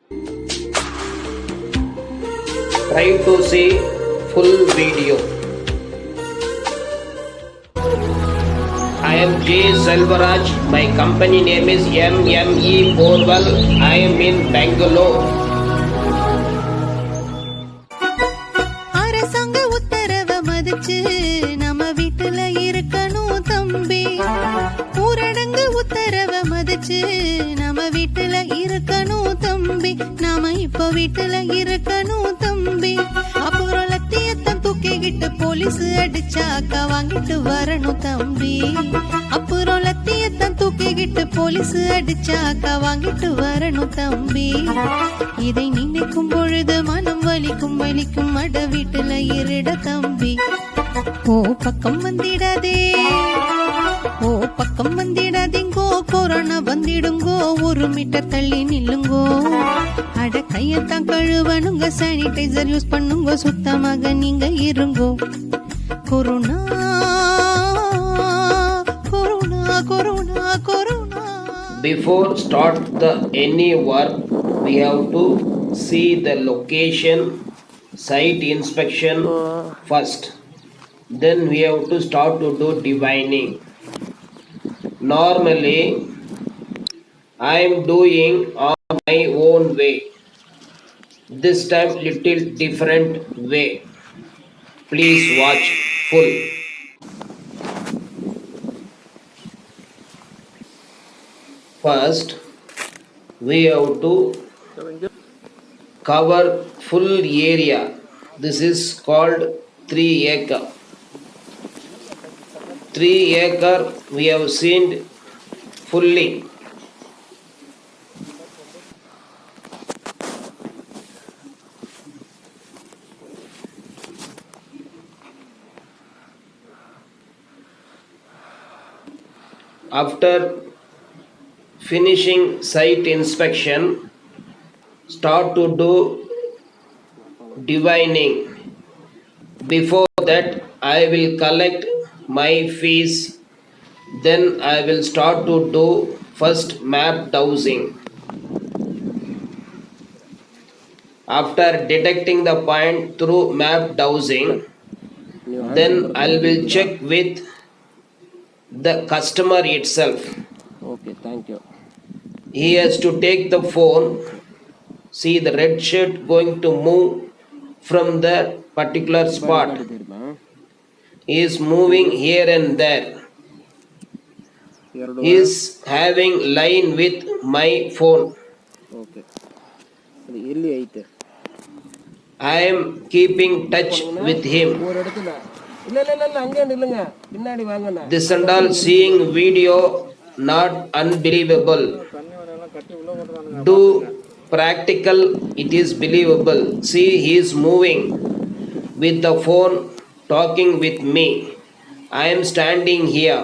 Try to see full video. I am J. Selvaraj. My company name is MME Borewell. I am in Bangalore. அரசாங்க உத்தரவை மதிச்சு நம்ம வீட்டுல இருக்கணும் தம்பி. ஊரடங்கு உத்தரவை மதிச்சு நம்ம வீட்டுல இருக்கணும் தம்பி. நாம இப்ப வீட்டுல இருக்கணும் தம்பி. அப்புறம் லத்தியத்தான் தூக்கிக்கிட்டு போலீஸ் அடிச்சாக்கா வாங்கிட்டு வரணும் தம்பி. அப்புறம் லத்தியத்தான் தூக்கிக்கிட்டு போலீஸ் அடிச்சாக்கா வாங்கிட்டு வரணும் தம்பி. இதை நினைக்கும் பொழுது மனம் வலிக்கும் வலிக்கும் அட வீட்டுல இருட தம்பி. ஓ பக்கம் வந்திடாதே, ஓ பக்கம் வந்திடாதீங்கோ, கொரோனா வந்திடுங்கோ, 1 மீட்டர் தள்ளி நில்லுங்கோ. அட கையத்தான் கழுவணுங்க, சானிடைசர் யூஸ் பண்ணுங்க, சுத்தமாக நீங்க இருங்கோ. Corona corona corona corona. Before start the any work, we have to see the location, site inspection first. Then we have to start to do divining. Normally, I am doing on my own way. This time little different way. Please watch full. First, we have to cover full area. This is called 3 acre. 3 acre we have seen fully. After finishing site inspection, start to do divining. Before that, I will collect my fees. Then I will start to do first map dowsing. After detecting the point through map dowsing, then I will check with the customer itself. Okay, thank you. He has to take the phone. See the red shirt going to move from that particular spot. He is moving here and there. He is having line with my phone. Okay. ಅದು ಎಲ್ಲಿ ಐತೆ? I am keeping touch with him. ஒரு இடத்துல இல்ல இல்ல இல்ல அங்கே நில்லுங்க, பின்னாடி வாங்கண்ணா. This and all seeing video not unbelievable. Do practical, it is believable. See, he is moving with the phone, talking with me. I am standing here.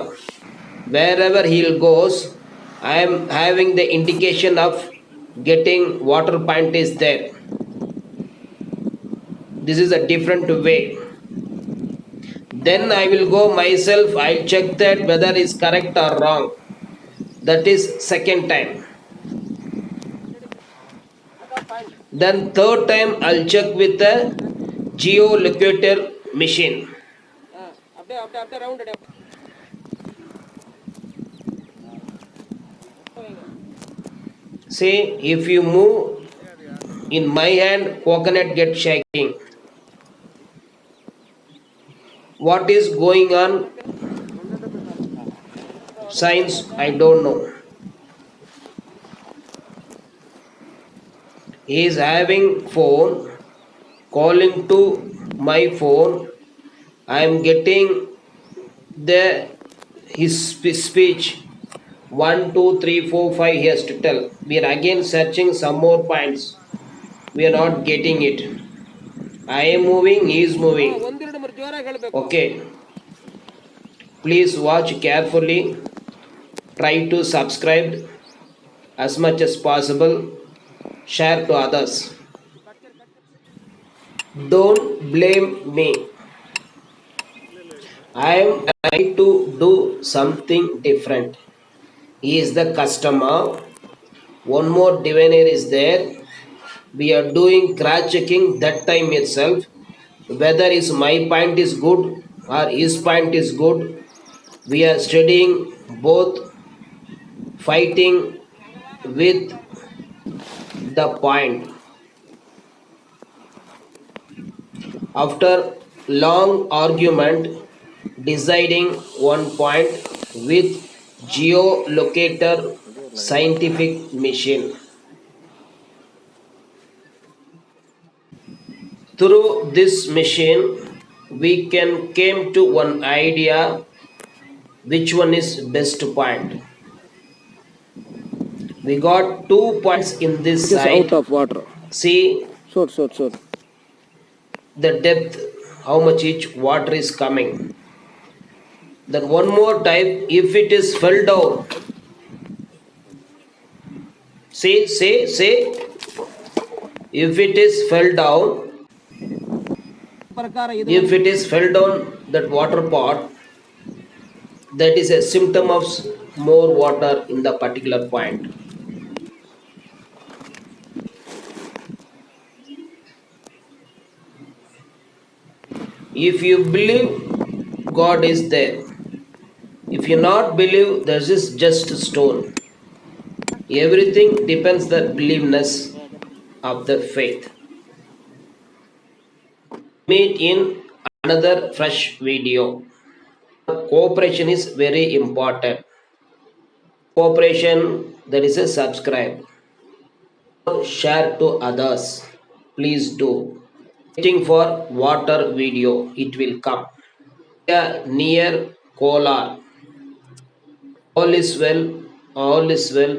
Wherever he goes, I am having the indication of getting water point is there. This is a different way. Then I will go myself, I'll check that whether is correct or wrong. That is second time. Then third time I'll check with the geolocator machine. அப்படியே round அடி. See, if you move in my hand, coconut get shaking. What is going on? Science, I don't know. He is having phone, calling to my phone. I am getting the his speech. 1, 2, 3, 4, 5 he has to tell. We are again searching some more points. We are not getting it. I am moving, he is moving. Okay. Please watch carefully. Try to subscribe as much as possible. Share to others. Don't blame me. I am trying to do something different. He is the customer. One more diviner is there. We are doing cross checking that time itself, whether is my point is good or his point is good. We are studying both, fighting with the point. After long argument, deciding one point with geolocator scientific machine. Through this machine, we can came to one idea which one is best point. We got 2 points in this It is out side. of water. See Sure. the depth, how much each water is coming. Then one more type, if it is fell down. Say, if it is fell down, ಪ್ರಕಾರ ಇದು if it is fell down that water pot, that is a symptom of more water in the particular point. If you believe God is there, if you not believe, this is just a stone. Everything depends the believeness of the faith. Meet in another fresh video. Cooperation is very important. Cooperation, that is a subscribe, share to others, please do. Waiting for water video, it will come. Yeah, near Kolar. All is well, all is well.